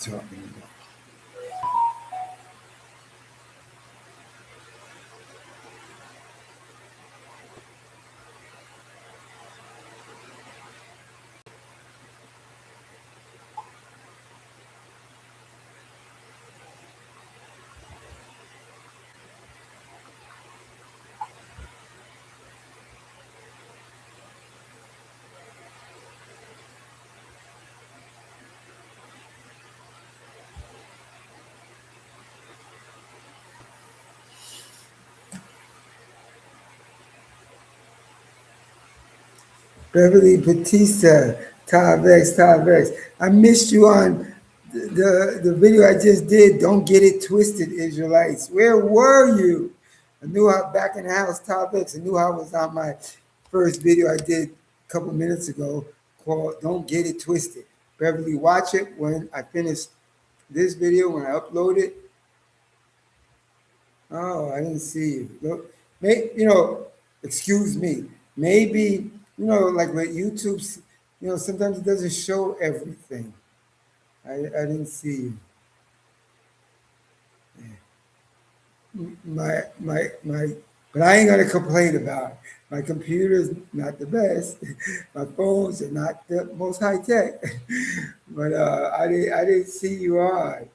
talking about? Beverly Batista, Tavex. I missed you on the video I just did. Don't get it twisted, Israelites. Where were you? I knew I back in the house, Tavex. I knew I was on my first video I did a couple minutes ago called Don't Get It Twisted. Beverly, watch it when I finish this video, when I upload it. Oh, I didn't see you. Look, excuse me. Maybe, like with YouTube, sometimes it doesn't show everything. I didn't see you. My, but I ain't gonna complain about it. My computer's not the best. My phones are not the most high tech. But I didn't see you on.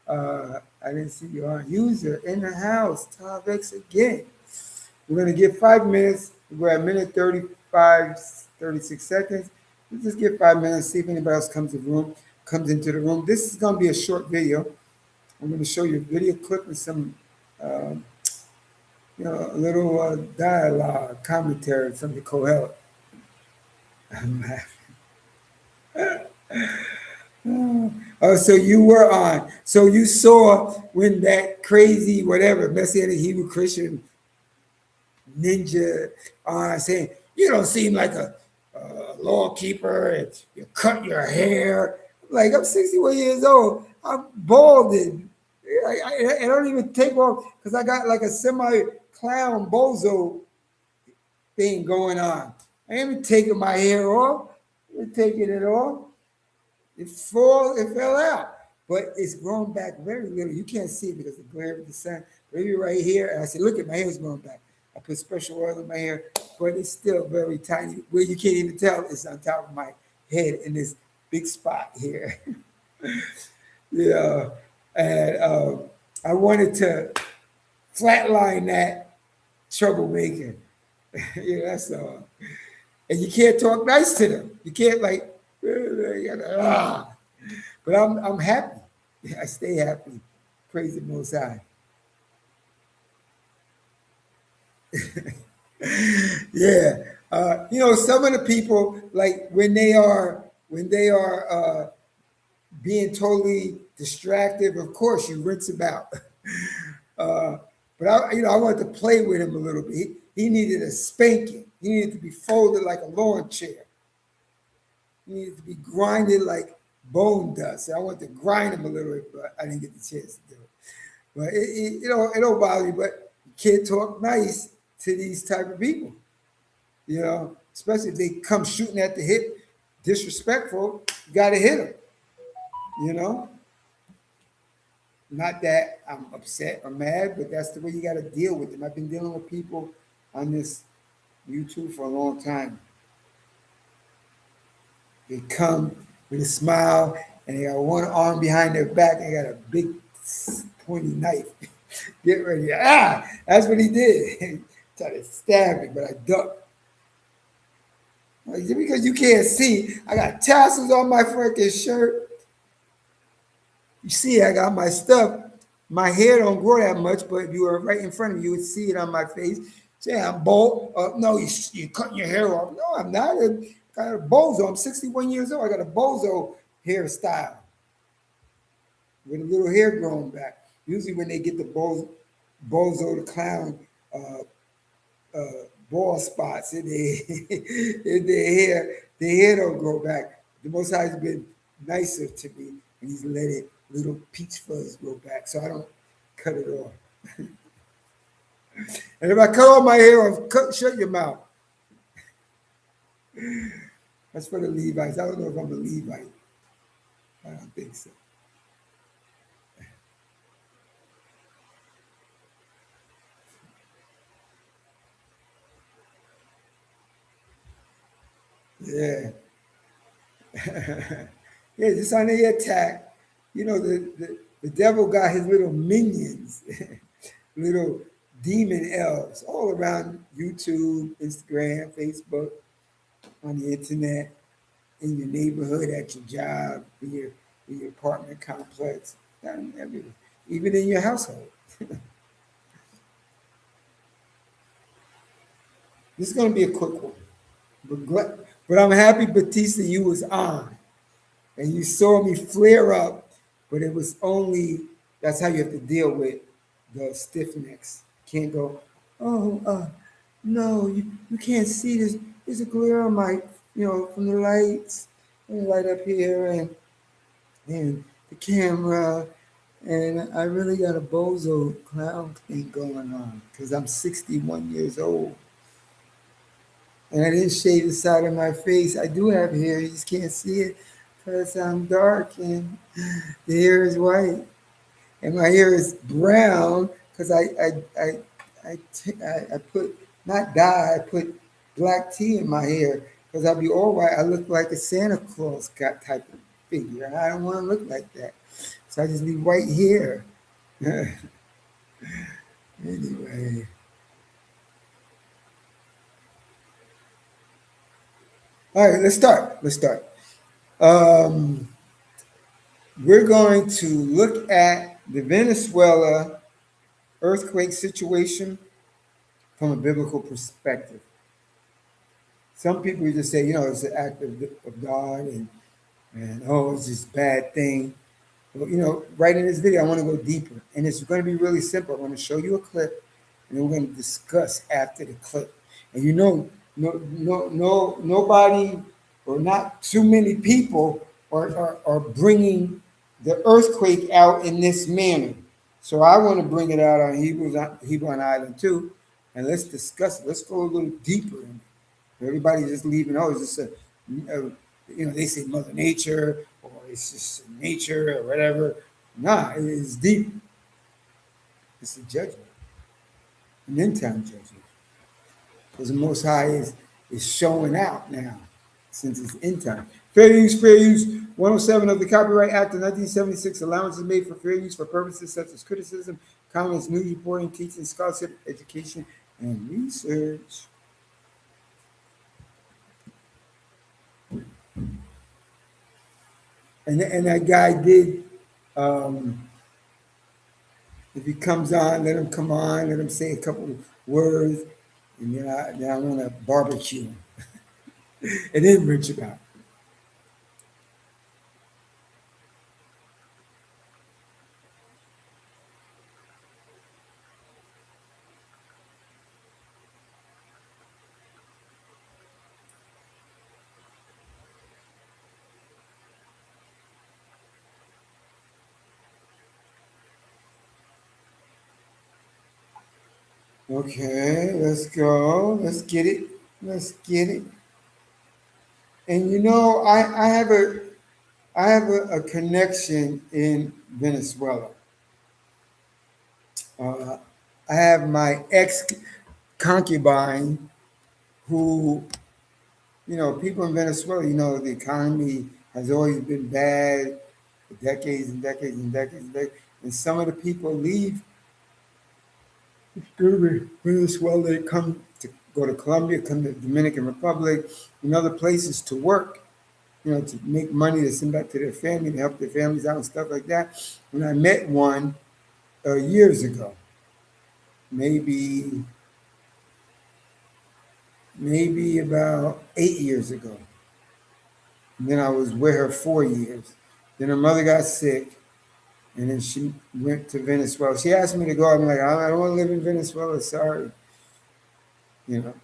I didn't see you on. User in the house. Topics again. We're going to give 5 minutes. We're at minute 35, 36 seconds. We'll just give 5 minutes, see if anybody else comes into the room. This is going to be a short video. I'm going to show you a video clip and some, um, a little dialogue, commentary from the Kohel. I'm laughing. Oh, so you were on. So you saw when that crazy, whatever, Messianic Hebrew Christian ninja saying, you don't seem like a law keeper, and you cut your hair. Like, I'm 61 years old. I'm balding. I don't even take off because I got like a semi-clown bozo thing going on. I ain't taking my hair off. I'm taking it off. It fell out. But it's grown back very little. You can't see it because of the glare of the sun. Maybe right here. And I said, look at my hair's growing back. I put special oil in my hair, but it's still very tiny. Where you can't even tell it's on top of my head in this big spot here. Yeah. And I wanted to flatline that troublemaker. Yeah, that's all. And you can't talk nice to them. You can't But I'm happy. I stay happy. Praise the Most High. Yeah. Some of the people, like when they are being totally distracted, of course you rinse them out. But I wanted to play with him a little bit. He needed a spanking. He needed to be folded like a lawn chair. He needed to be grinded like bone dust. I wanted to grind him a little bit, but I didn't get the chance to do it. But it don't bother me. But you can't talk nice to these type of people. Especially if they come shooting at the hip, disrespectful. You got to hit them. You know. Not that I'm upset or mad, but that's the way you got to deal with them. I've been dealing with people on this YouTube for a long time. They come with a smile and they got one arm behind their back and they got a big pointy knife. Get ready. That's what he did. Tried to stab me, but I ducked. Like, because you can't see, I got tassels on my freaking shirt. You see, I got my stuff. My hair don't grow that much, but if you were right in front of me, you would see it on my face. Say, I'm bald. No, you're cutting your hair off. No, I'm not. I got a bozo. I'm 61 years old. I got a bozo hairstyle with a little hair growing back. Usually when they get the bozo the clown bald spots in their hair don't grow back. The Most High has been nicer to me, and he's let it little peach fuzz grow back, so I don't cut it off. And if I cut all my hair off, shut your mouth. That's for the Levites. I don't know if I'm a Levite. I don't think so. Yeah. Yeah, just on the attack. You know, the devil got his little minions, little demon elves all around YouTube, Instagram, Facebook, on the internet, in your neighborhood, at your job, in your apartment complex, and everywhere, even in your household. This is going to be a quick one. But I'm happy, Batista, you was on. And you saw me flare up, but it was only that's how you have to deal with the stiff necks. Can't go, oh, no, you can't see this. There's a glare on my, from the lights, and the light up here, and the camera, and I really got a bozo clown thing going on because I'm 61 years old. And I didn't shave the side of my face. I do have hair, you just can't see it because I'm dark and the hair is white. And my hair is brown because I put, not dye, I put black tea in my hair because I'll be all white. I look like a Santa Claus type of figure. And I don't want to look like that. So I just leave white hair. Anyway. All right, let's start. Let's start. Um, we're going to look at the Venezuela earthquake situation from a biblical perspective. Some people just say, it's an act of God and oh, it's just a bad thing. Well, right in this video, I want to go deeper. And it's going to be really simple. I'm going to show you a clip and then we're going to discuss after the clip. And nobody or not too many people are bringing the earthquake out in this manner. So I want to bring it out on Hebrew on Island too, and let's discuss it. Let's go a little deeper in it. Everybody's just leaving. Oh, it's just they say Mother Nature or it's just nature or whatever. Nah, it's deep. It's a judgment, an end time judgment. Because the Most High is showing out now since it's end time. Fair use. 107 of the Copyright Act of 1976, allowances made for fair use for purposes such as criticism, comments, news reporting, teaching, scholarship, education, and research. And that guy did, um, if he comes on, let him come on, let him say a couple words, and then I want to barbecue him. And then rinse him out. Okay, let's go. Let's get it. Let's get it. And I have a connection in Venezuela. Uh, I have my ex concubine who, people in Venezuela, the economy has always been bad for decades and decades and decades and decades. And some of the people leave Venezuela, they come to go to Colombia, come to the Dominican Republic, and other places to work, to make money to send back to their family, to help their families out and stuff like that. When I met one years ago, maybe about 8 years ago. And then I was with her 4 years. Then her mother got sick, and then she went to Venezuela. She asked me to go. I'm like, I don't want to live in Venezuela. Sorry, you know.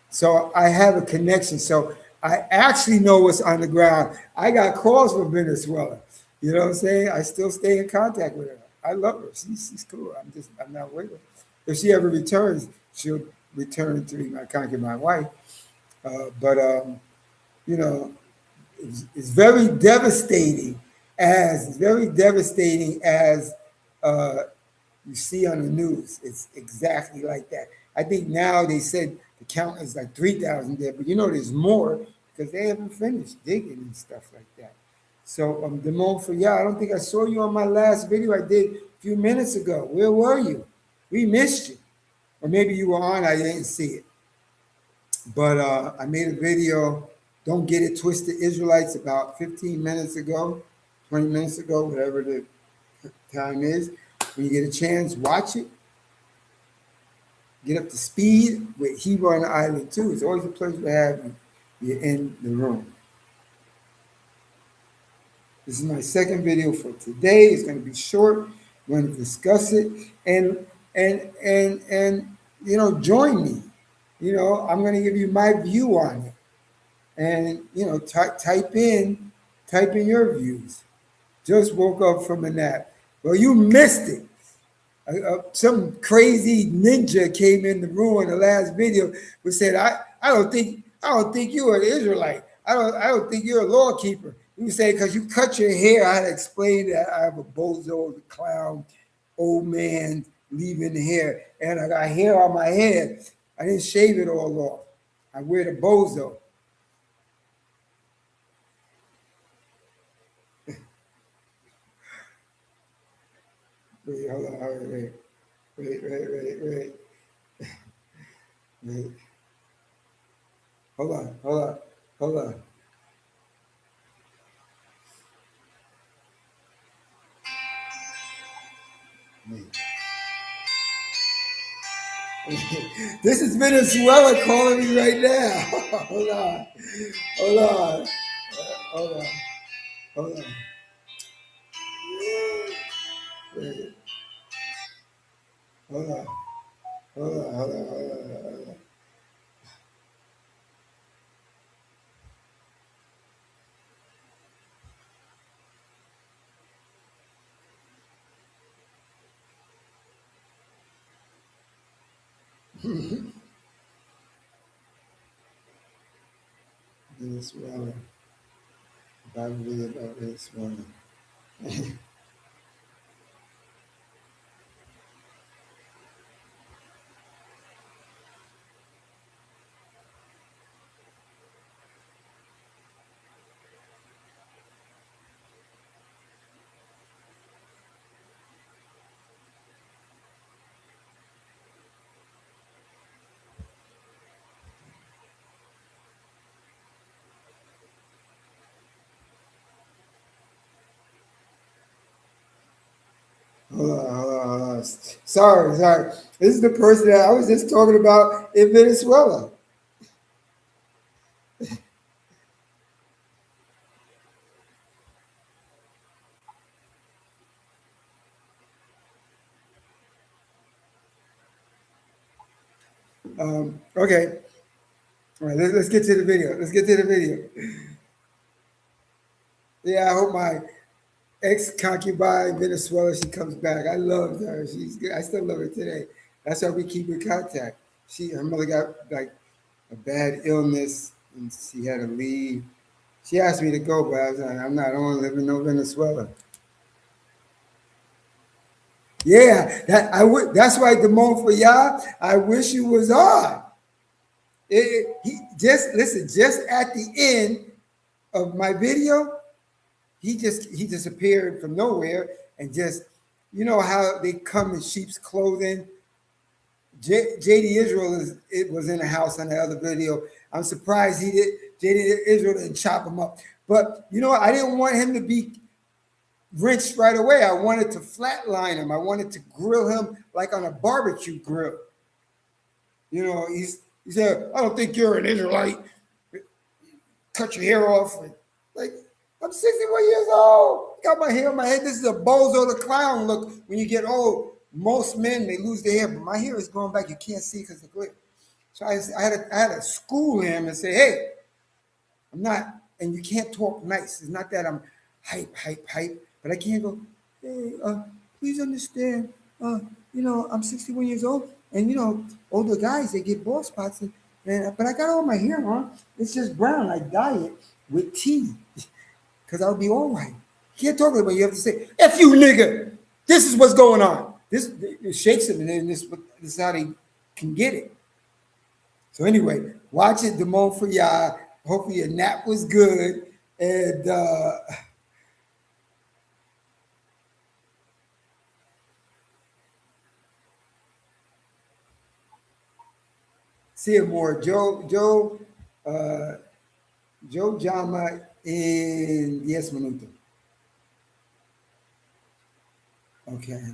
So I have a connection. So I actually know what's on the ground. I got calls from Venezuela. You know what I'm saying? I still stay in contact with her. I love her. She's cool. I'm not with her. If she ever returns, she'll return to be my concubine wife. But you know, it's very devastating as uh, you see on the news. It's exactly like that. I think now they said the count is like 3,000 dead, but there's more because they haven't finished digging and stuff like that. So, Damon for y'all, I don't think I saw you on my last video I did a few minutes ago. Where were you? We missed you. Or maybe you were on, I didn't see it. But I made a video, Don't Get It Twisted Israelites, about 15 minutes ago, 20 minutes ago, whatever the time is. When you get a chance, watch it. Get up to speed with Hebrew on the Island too. It's always a pleasure to have you. You're in the room. This is my second video for today. It's going to be short. We're going to discuss it and join me. I'm going to give you my view on it, and type in your views. Just woke up from a nap. Well, you missed it. Some crazy ninja came in the room in the last video who said, I don't think you're an Israelite. I don't think you're a law keeper. You say because you cut your hair. I had to explain that I have a bozo, the clown, old man leaving the hair, and I got hair on my head. I didn't shave it all off. I wear the bozo. Wait, hold on, wait. Hold on. Wait. This is Venezuela calling me right now. Hold on. Hold on. Hold on. Hold on. Wait. Hold on. Hold on. Venezuela. Probably about Venezuela. Hold on. Sorry. This is the person that I was just talking about in Venezuela. Okay. All right, let's get to the video. Yeah, I hope my ex concubine Venezuela, she comes back. I loved her. She's good. I still love her today. That's why we keep in contact. Her mother got like a bad illness and she had to leave. She asked me to go, but I was like, I'm not. I don't want to live in no Venezuela. Yeah, that's why the moment for y'all. I wish you was on. Just at the end of my video, he disappeared from nowhere and just how they come in sheep's clothing. JD Israel was in the house on the other video. I'm surprised JD Israel didn't chop him up. But I didn't want him to be rinsed right away. I wanted to flatline him. I wanted to grill him like on a barbecue grill. He said, I don't think you're an Israelite. Cut your hair off. Like, I'm 61 years old. Got my hair on my head. This is a bozo the clown look when you get old. Most men, they lose their hair, but my hair is growing back. You can't see because of the glare. So I had to school him and say, hey, I'm not, and you can't talk nice. It's not that I'm hype, but I can't go, hey, please understand, I'm 61 years old, and older guys, they get bald spots, but I got all my hair on. It's just brown. I dye it with tea because I'll be all right. You can't talk about it, you have to say, F you, nigga. This is what's going on. This it shakes him, and then this is how they can get it. So anyway, watch it, Damon for y'all. hopefully your nap was good. And see you more. Uh, Joe Jama in 10 minutos. Okay.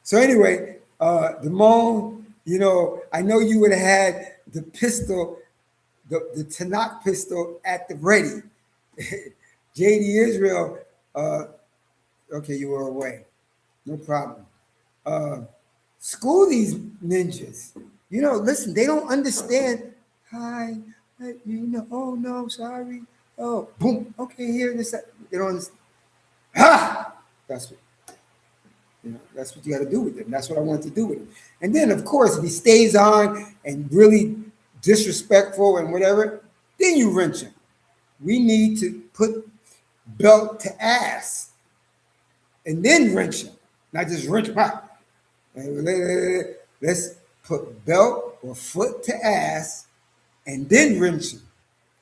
So anyway, Damone, I know you would have had the pistol, the Tanakh pistol at the ready. JD Israel, uh, okay, you were away. No problem. Uh, School these ninjas. Listen, they don't understand. Hi, oh no, sorry. Oh, boom. Okay, here, this, that. They don't understand. Ha! That's what that's what you got to do with them. That's what I want to do with him. And then, of course, if he stays on and really disrespectful and whatever, then you wrench him. We need to put belt to ass and then wrench him, not just wrench back. Let's put belt or foot to ass and then wrench him.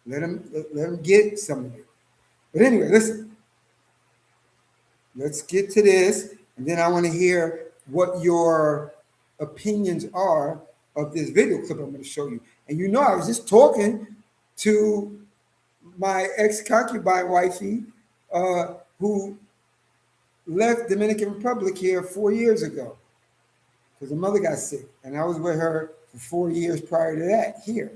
Let him get some of it. But anyway, listen. Let's get to this, and then I want to hear what your opinions are of this video clip I'm going to show you. And I was just talking to my ex-concubine wifey, who left Dominican Republic here 4 years ago because her mother got sick, and I was with her for 4 years prior to that here,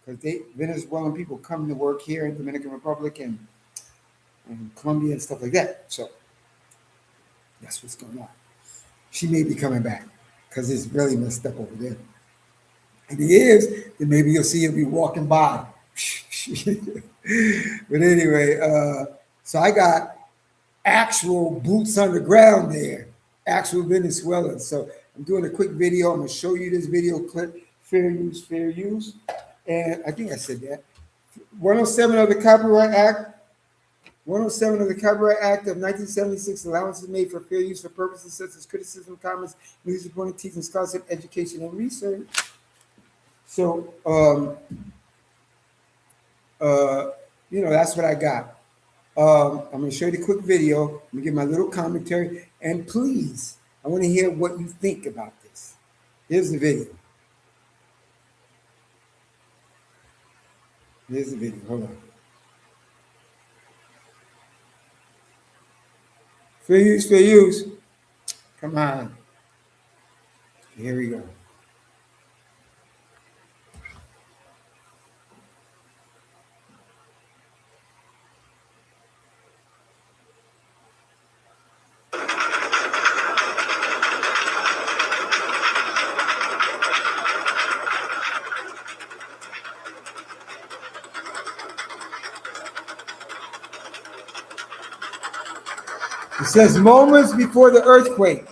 because Venezuelan people come to work here in Dominican Republic and Colombia and stuff like that. So that's what's going on. She may be coming back because it's really messed up over there. And it is, then maybe you'll see her be walking by. But anyway, so I got actual boots on the ground there, actual Venezuelans. So I'm doing a quick video. I'm going to show you this video clip. Fair use, fair use. And I think I said that. 107 of the Copyright Act. 107 of the Copyright Act of 1976, allowances made for fair use for purposes such as criticism, comments, music, reporting, teaching, scholarship, education, and research. So, that's what I got. I'm going to show you the quick video. I'm going to give my little commentary. And please, I want to hear what you think about this. Here's the video. Here's the video. Hold on. Fair use, fair use. Come on. Here we go. It says moments before the earthquake.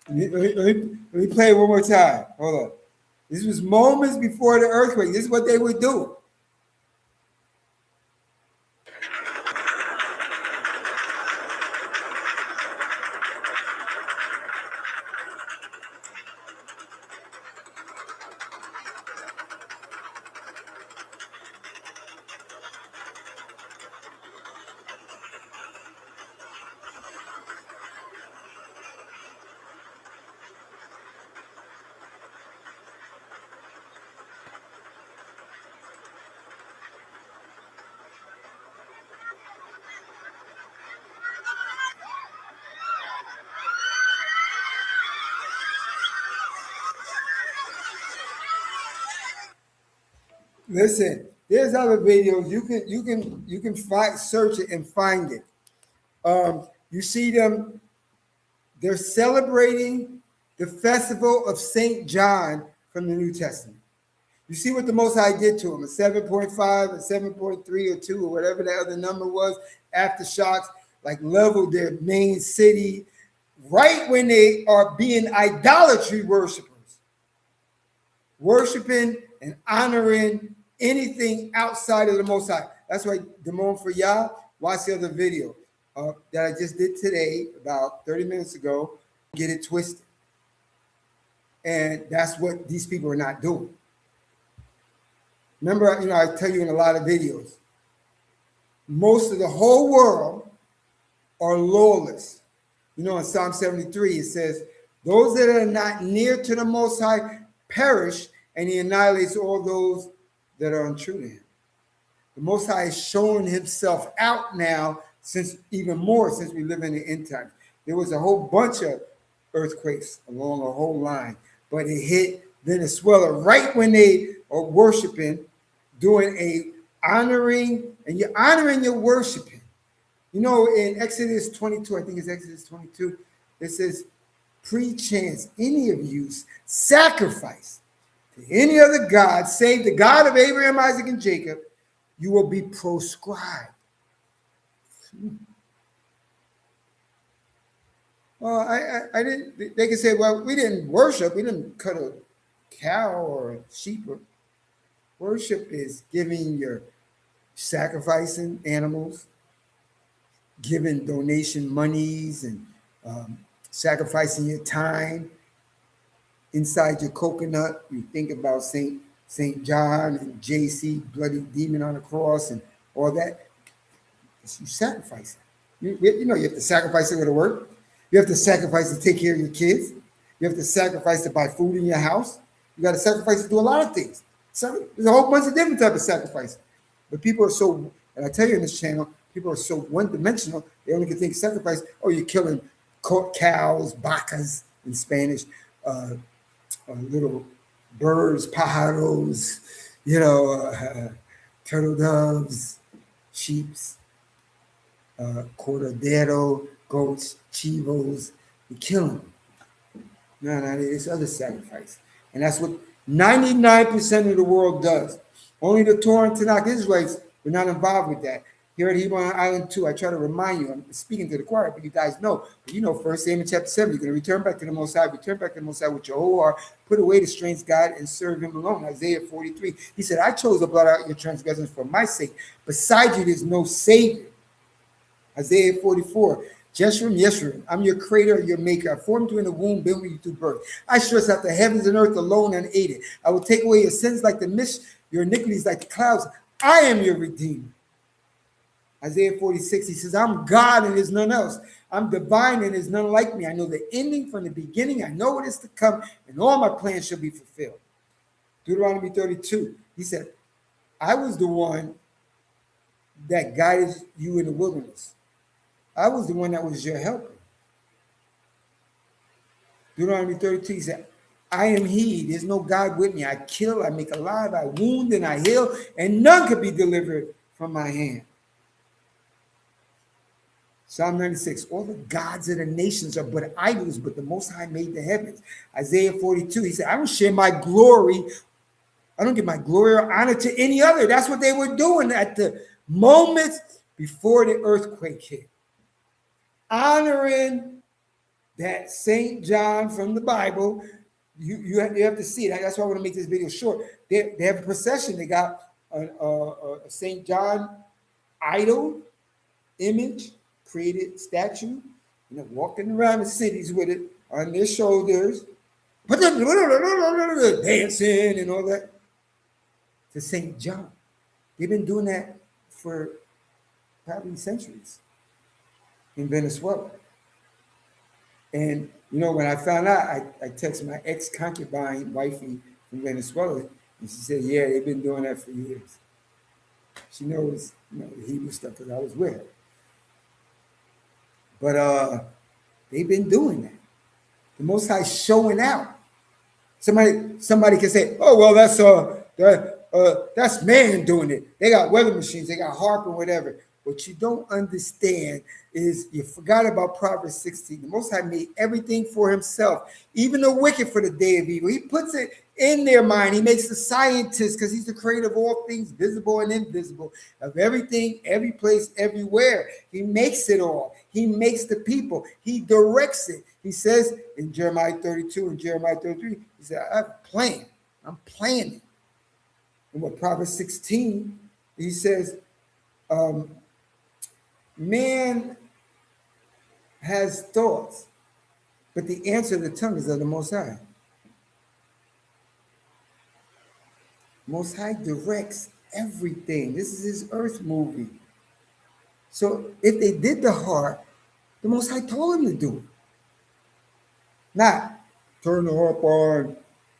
Let me play it one more time. Hold on. This was moments before the earthquake. This is what they would do. Listen, there's other videos. You can find, search it and find it. You see them. They're celebrating the festival of Saint John from the New Testament. You see what the Most High did to him, a 7.5, a 7.3 or 2, or whatever the other number was, aftershocks. like leveled their main city right when they are being idolatry worshipers, worshiping and honoring anything outside of the Most High. That's why Demon for Yah, watch the other video that I just did today, about 30 minutes ago. Get it twisted. And that's what these people are not doing. Remember, I tell you in a lot of videos, most of the whole world are lawless. In Psalm 73, it says, those that are not near to the Most High perish, and he annihilates all those that are untrue to him. The Most High is showing himself out now, since even more since we live in the end times. There was a whole bunch of earthquakes along a whole line, but it hit Venezuela right when they are worshiping, doing a honoring, and you're honoring your worshiping. In Exodus 22, I think it's Exodus 22, it says, pre-chance any of you sacrifice to any other God, save the God of Abraham, Isaac, and Jacob, you will be proscribed. Well, I didn't. They can say, well, we didn't worship. We didn't cut a cow or a sheep. Worship is giving your sacrificing animals, giving donation monies, and sacrificing your time. Inside your coconut, you think about Saint John and JC, bloody demon on the cross, and all that. You sacrifice it. You have to sacrifice it with a work. You have to sacrifice to take care of your kids. You have to sacrifice to buy food in your house. You got to sacrifice to do a lot of things. So there's a whole bunch of different types of sacrifice. But people are so, and I tell you in this channel, people are so one-dimensional. They only can think sacrifice. Oh, you're killing cows, vacas in Spanish, little birds, pájaros, turtle doves, sheeps, cordero, goats, chivos. You kill them. No, it's other sacrifice. And that's what 99% of the world does. Only the Torah and Tanakh Israelites were not involved with that. Here at Hebron Island 2, I try to remind you, I'm speaking to the choir, but you guys know. But 1 Samuel chapter 7, you're going to return back to the Most High, return back to the Most High with your whole heart, put away the strange God and serve him alone. Isaiah 43, he said, I chose to blot out your transgressions for my sake. Beside you, there's no Savior. Isaiah 44, Yeshurun, I'm your creator, your maker. I formed you in the womb, built you through birth. I stretched out the heavens and earth alone unaided. I will take away your sins like the mist, your iniquities like the clouds. I am your redeemer. Isaiah 46, he says, I'm God and there's none else. I'm divine and there's none like me. I know the ending from the beginning. I know what is to come, and all my plans shall be fulfilled. Deuteronomy 32, he said, I was the one that guided you in the wilderness. I was the one that was your helper. Deuteronomy 32, he said, I am he. There's no God with me. I kill, I make alive, I wound, and I heal, and none could be delivered from my hand. Psalm 96, all the gods of the nations are but idols, but the Most High made the heavens. Isaiah 42, he said, I don't share my glory. I don't give my glory or honor to any other. That's what they were doing at the moments before the earthquake hit. Honoring that Saint John from the Bible. You have to see it. That's why I want to make this video short. They have a procession. They got a Saint John idol image, created statue, walking around the cities with it on their shoulders, dancing and all that. To Saint John. They've been doing that for probably centuries in Venezuela. And, when I found out, I texted my ex-concubine, wifey from Venezuela, and she said, yeah, they've been doing that for years. She knows, the Hebrew stuff because I was with her. But they've been doing that. The Most High showing out. Somebody can say, oh, well, that's man doing it. They got weather machines, they got harp and whatever. What you don't understand is you forgot about Proverbs 16. The Most High made everything for himself, even the wicked for the day of evil. He puts it in their mind. He makes the scientist because he's the creator of all things visible and invisible, of everything, every place, everywhere. He makes it all. He makes the people. He directs it. He says in Jeremiah 32 and Jeremiah 33, he said, I have a plan. I'm planning. And what Proverbs 16, he says, um, man has thoughts, but the answer of the tongue is of the Most High. Most High directs everything. This is his earth movie. So if they did the heart, the Most High told him to do it. Not turn the harp on,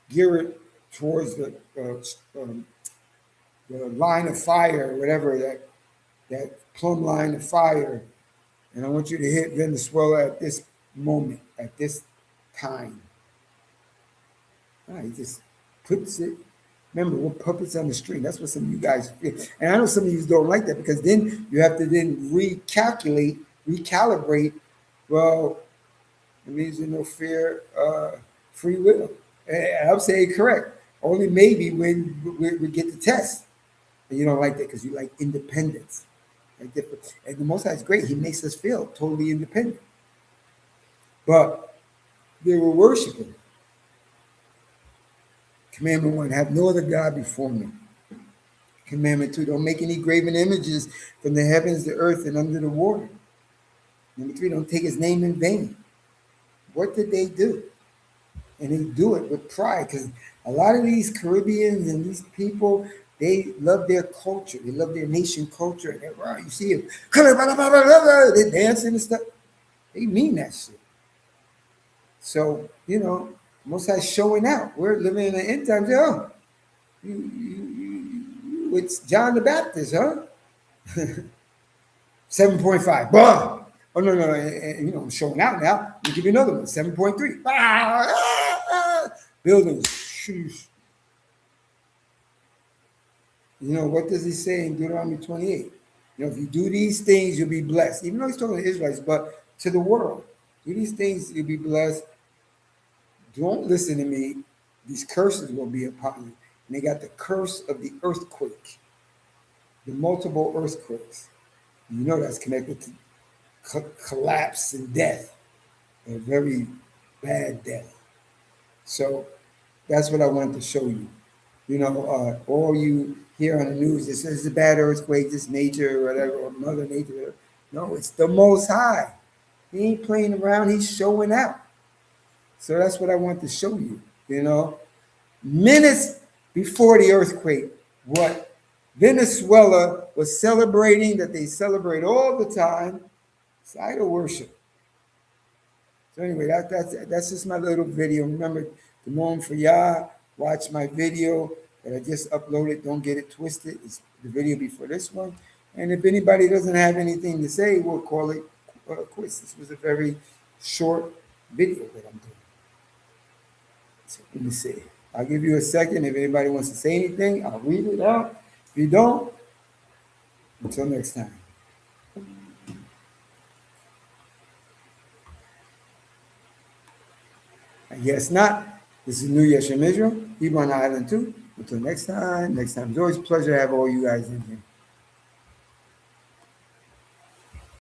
gear it towards the line of fire, whatever that plumb line of fire, and I want you to hit Venezuela at this moment, at this time. He just puts it. Remember, we're puppets on the string. That's what some of you guys feel. And I know some of you don't like that because then you have to then recalibrate. Well, it means there's no fear, free will. And I'm saying correct. Only maybe when we get the test. And you don't like that because you like independence. Like different. And the Most High is great. He makes us feel totally independent. But they were worshiping. Commandment 1, have no other God before me. Commandment 2, don't make any graven images from the heavens, the earth, and under the water. Number 3, don't take his name in vain. What did they do? And they do it with pride because a lot of these Caribbeans and these people, they love their culture. They love their nation culture. And they're, you see them, they're dancing and stuff. They mean that shit. So, Most High showing out. We're living in the end times. Oh, it's John the Baptist, huh? 7.5. Bah! Oh, no. I'm showing out now. Let me give you another one. 7.3. Buildings. Sheesh. What does he say in Deuteronomy 28? If you do these things, you'll be blessed. Even though he's talking to Israelites, but to the world. Do these things, you'll be blessed. Don't listen to me. These curses will be upon you. And they got the curse of the earthquake, the multiple earthquakes. That's connected to collapse and death, a very bad death. So that's what I wanted to show you. All you hear on the news, it says it's a bad earthquake, this nature or whatever, or Mother Nature. No, it's the Most High. He ain't playing around, he's showing out. So that's what I want to show you, Minutes before the earthquake, what Venezuela was celebrating, that they celebrate all the time, it's idol worship. So anyway, that's just my little video. Remember to mourn for Yah. Watch my video that I just uploaded. Don't get it twisted. It's the video before this one. And if anybody doesn't have anything to say, we'll call it quits. This was a very short video that I'm doing. So let me see. I'll give you a second. If anybody wants to say anything, I'll read it out. If you don't, until next time. I guess not. This is New Yeshem Israel. Hebrew on Island 2. Until next time. Next time. It's always a pleasure to have all you guys in here.